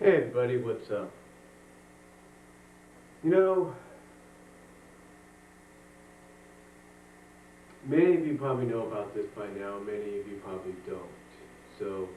Hey everybody, what's up? You know, many of you probably know about this by now, many of you probably don't. So,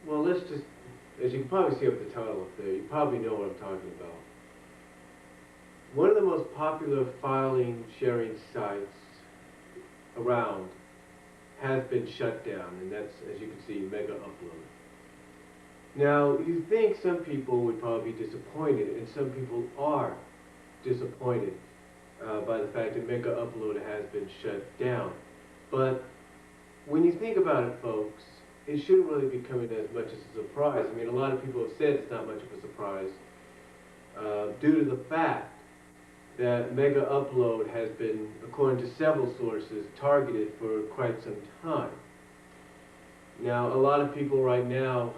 let's just, as you can probably see up the title up there, you probably know what I'm talking about. One of the most popular filing sharing sites around has been shut down, and that's, as you can see, Megaupload. Now, you think some people would probably be disappointed, and some people are disappointed by the fact that Megaupload has been shut down. But when you think about it, folks, it shouldn't really be coming as much as a surprise. I mean, a lot of people have said it's not much of a surprise due to the fact that Megaupload has been, according to several sources, targeted for quite some time. Now, a lot of people right now,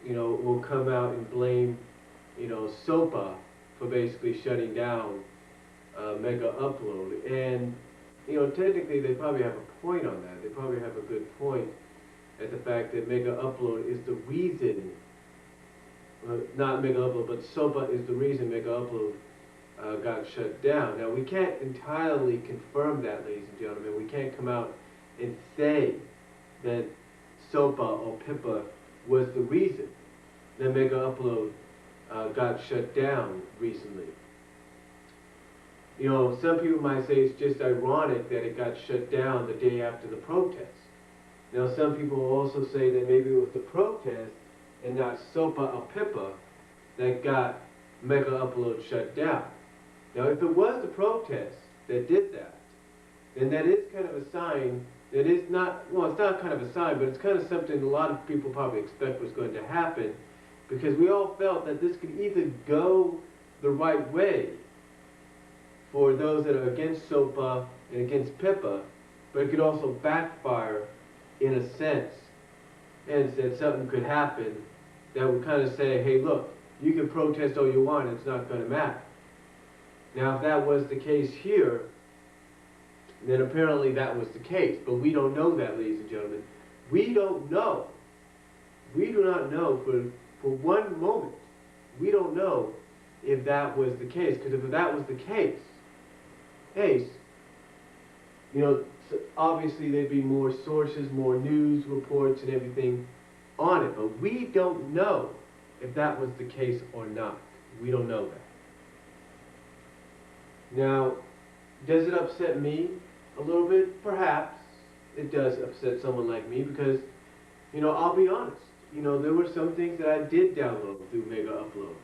will come out and blame, SOPA for basically shutting down Megaupload. And, technically they probably have a point on that. They probably have a good point at the fact that Megaupload is the reason, not Megaupload, but SOPA is the reason Megaupload got shut down. Now, we can't entirely confirm that, ladies and gentlemen. We can't come out and say that SOPA or PIPA was the reason that Megaupload got shut down recently. Some people might say it's just ironic that it got shut down the day after the protest. Now, some people will also say that maybe it was the protest and not SOPA or PIPA that got Megaupload shut down. Now, if it was the protest that did that, then that is kind of a sign that is not, well, it's not kind of a sign, but it's kind of something a lot of people probably expect was going to happen, because we all felt that this could either go the right way for those that are against SOPA and against PIPA, but it could also backfire in a sense, and that something could happen that would kind of say, hey, look, you can protest all you want, it's not going to matter. Now, if that was the case here, then apparently that was the case. But we don't know that, ladies and gentlemen. We don't know. We do not know for one moment. We don't know if that was the case. Because if that was the case, hey, obviously there'd be more sources, more news reports and everything on it. But we don't know if that was the case or not. We don't know that. Now, does it upset me a little bit? Perhaps it does upset someone like me because, I'll be honest. There were some things that I did download through Megaupload.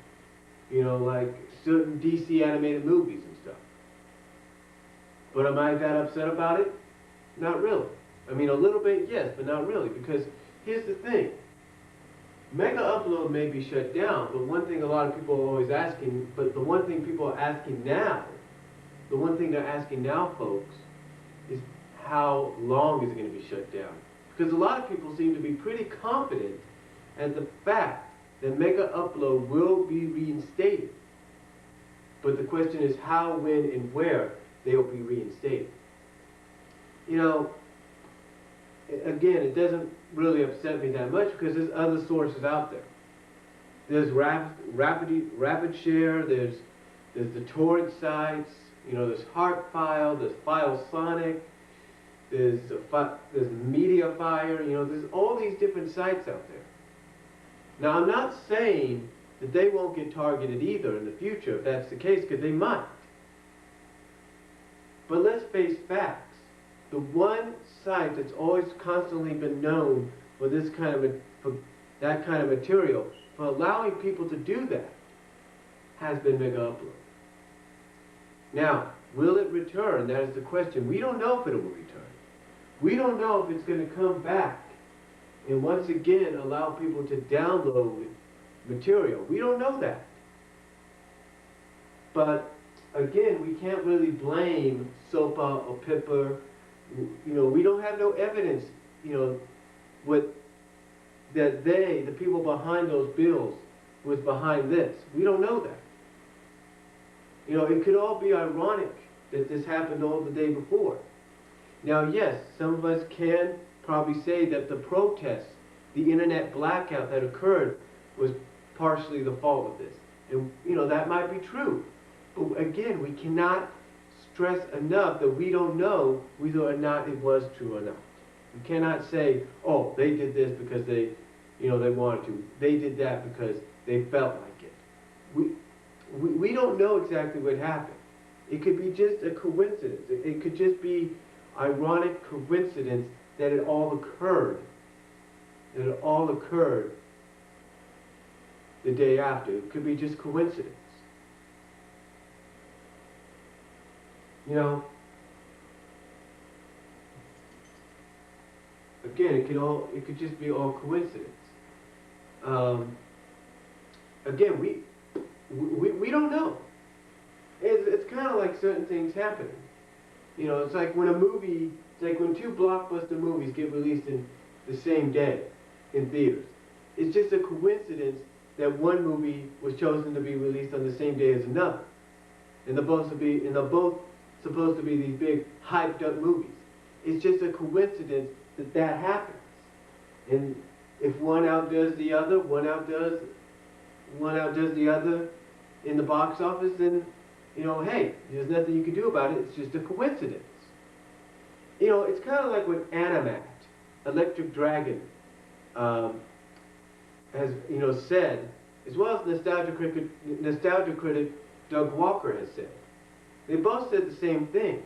Like certain DC animated movies and stuff. But am I that upset about it? Not really. I mean, a little bit, yes, but not really. Because here's the thing. Megaupload may be shut down, but one thing a lot of people are always asking, but the one thing people are asking now, the one thing they're asking now, folks, is how long is it going to be shut down? Because a lot of people seem to be pretty confident at the fact that Megaupload will be reinstated. But the question is how, when, and where they will be reinstated. Again, it doesn't really upset me that much because there's other sources out there. There's Rapid Share, there's the torrent sites, there's Heartfile, there's FileSonic, there's Mediafire, there's all these different sites out there. Now, I'm not saying that they won't get targeted either in the future if that's the case, because they might. But let's face facts. The one site that's always constantly been known for this kind of for that kind of material, for allowing people to do that, has been Megaupload. Now, will it return? That is the question. We don't know if it will return. We don't know if it's going to come back and once again allow people to download material. We don't know that. But again, we can't really blame SOPA or PIPA. We don't have no evidence, that the people behind those bills, was behind this. We don't know that. It could all be ironic that this happened all the day before. Now, yes, some of us can probably say that the protests the internet blackout that occurred was partially the fault of this. And, that might be true. But again, we cannot stress enough that we don't know whether or not it was true or not. We cannot say, oh, they did this because they wanted to. They did that because they felt like it. We don't know exactly what happened. It could be just a coincidence. It could just be ironic coincidence that it all occurred. That it all occurred the day after. It could be just coincidence. Again, it could just be all coincidence. Again, we don't know. It's kind of like certain things happening. It's like when two blockbuster movies get released in the same day in theaters. It's just a coincidence that one movie was chosen to be released on the same day as another. And they're both supposed to be these big hyped up movies. It's just a coincidence that happens. And if one outdoes the other, one outdoes the other in the box office, then hey, there's nothing you can do about it. It's just a coincidence. It's kind of like what Animat, Electric Dragon, has said, as well as nostalgia critic Doug Walker has said. They both said the same thing.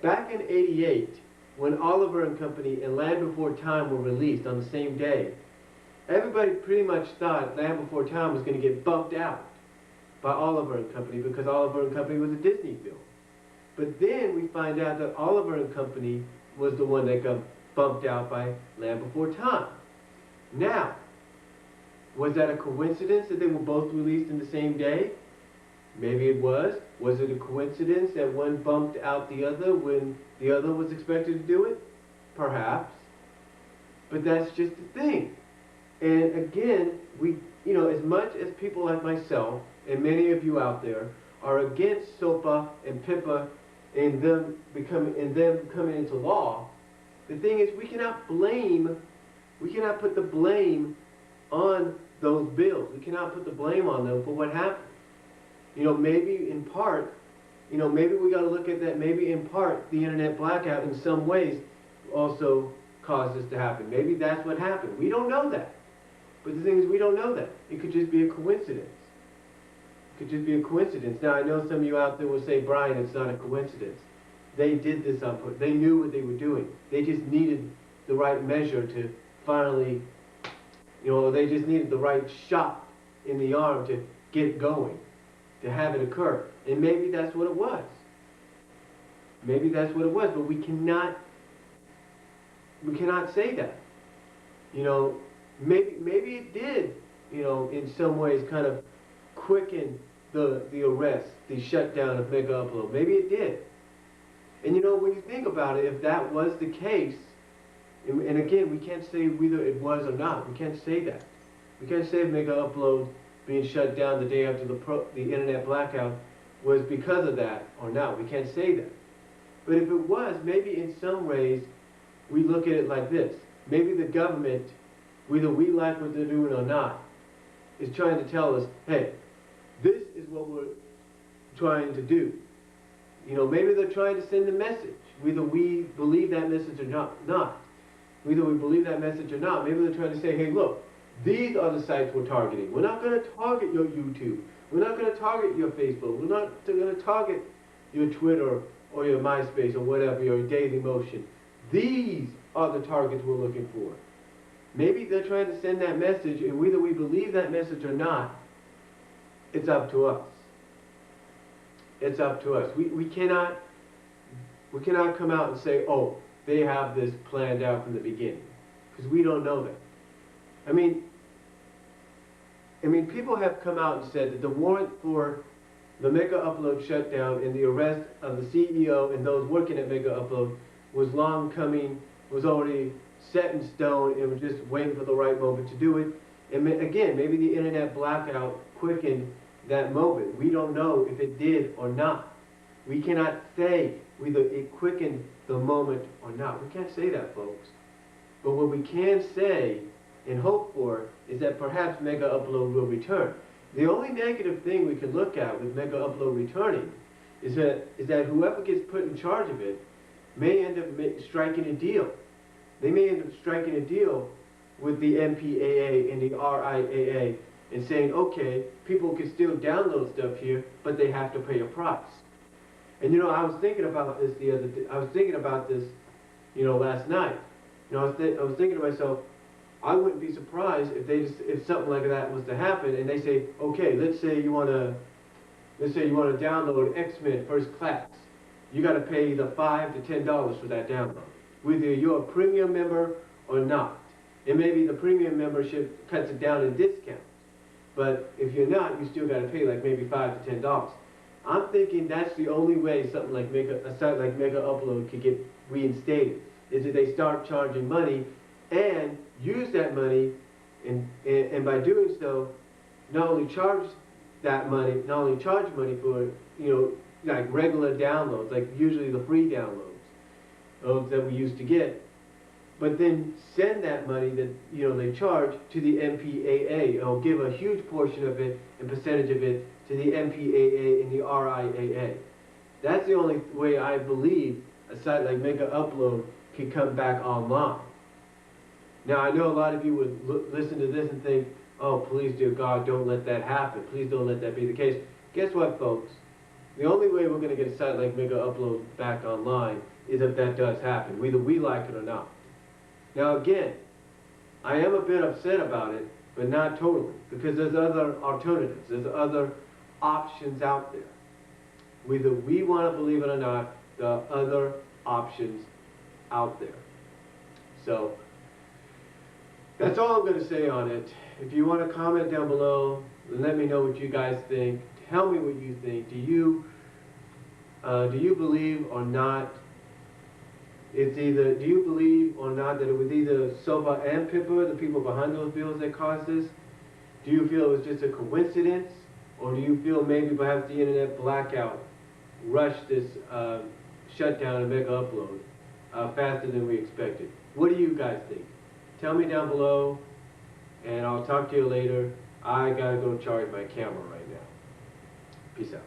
Back in '88, when Oliver and Company and Land Before Time were released on the same day, everybody pretty much thought Land Before Time was going to get bumped out by Oliver and Company because Oliver and Company was a Disney film. But then we find out that Oliver and Company was the one that got bumped out by Land Before Time. Now, was that a coincidence that they were both released in the same day? Maybe it was. Was it a coincidence that one bumped out the other when the other was expected to do it? Perhaps. But that's just the thing. And again, as much as people like myself and many of you out there are against SOPA and PIPA and them coming into law, the thing is we cannot put the blame on those bills. We cannot put the blame on them for what happened. Maybe in part, maybe we got to look at that. Maybe in part, the internet blackout in some ways also caused this to happen. Maybe that's what happened. We don't know that. But the thing is, we don't know that. It could just be a coincidence. It could just be a coincidence. Now, I know some of you out there will say, Brian, it's not a coincidence. They did this on purpose. They knew what they were doing. They just needed the right measure to finally, they just needed the right shot in the arm to get going, to have it occur. And maybe that's what it was. Maybe that's what it was, but we cannot say that. Maybe it did, in some ways kind of quicken the arrest, the shutdown of Megaupload. Maybe it did. And when you think about it, if that was the case, and again, we can't say whether it was or not. We can't say that. We can't say Megaupload being shut down the day after the internet blackout was because of that or not. We can't say that. But if it was, maybe in some ways we look at it like this. Maybe the government, whether we like what they're doing or not, is trying to tell us, hey, this is what we're trying to do. Maybe they're trying to send a message, whether we believe that message or not. Whether we believe that message or not, maybe they're trying to say, hey, look, these are the sites we're targeting. We're not going to target your YouTube. We're not going to target your Facebook. We're not going to target your Twitter or your MySpace or whatever, your Daily Motion. These are the targets we're looking for. Maybe they're trying to send that message, and whether we believe that message or not, it's up to us. It's up to us. We cannot come out and say, oh, they have this planned out from the beginning, because we don't know that. I mean, people have come out and said that the warrant for the Megaupload shutdown and the arrest of the CEO and those working at Megaupload was long coming, was already set in stone, and was just waiting for the right moment to do it. And again, maybe the internet blackout quickened that moment. We don't know if it did or not. We cannot say whether it quickened the moment or not. We can't say that, folks. But what we can say and hope for is that perhaps Megaupload will return. The only negative thing we can look at with Megaupload returning is that whoever gets put in charge of it may end up striking a deal. They may end up striking a deal with the MPAA and the RIAA and saying, okay, people can still download stuff here, but they have to pay a price. And I was thinking about this the other day. I was thinking about this, last night. I was thinking to myself, I wouldn't be surprised if something like that was to happen, and they say, okay, let's say you want to download X-Men First Class. You got to pay either $5 to $10 for that download, whether you're a premium member or not. And maybe the premium membership cuts it down in discounts. But if you're not, you still got to pay like maybe $5 to $10. I'm thinking that's the only way something like a site like Megaupload could get reinstated, is that they start charging money and use that money, and by doing so, not only charge money for, like regular downloads, like usually the free downloads that we used to get, but then send that money that they charge to the MPAA, or give a huge portion of it and percentage of it to the MPAA and the RIAA. That's the only way I believe a site like Megaupload can come back online. Now I know a lot of you would listen to this and think, oh, please, dear God, don't let that happen. Please don't let that be the case. Guess what, folks? The only way we're going to get a site like Megaupload back online is if that does happen, whether we like it or not. Now again, I am a bit upset about it, but not totally, because there's other alternatives, there's other options out there. Whether we want to believe it or not, there are other options out there. So, that's all I'm going to say on it. If you want to comment down below, let me know what you guys think. Tell me what you think. Do you believe or not? Do you believe or not that it was either Sova and Pippa, the people behind those bills, that caused this? Do you feel it was just a coincidence? Or do you feel maybe perhaps the internet blackout rushed this shutdown of Megaupload faster than we expected? What do you guys think? Tell me down below, and I'll talk to you later. I gotta go charge my camera right now. Peace out.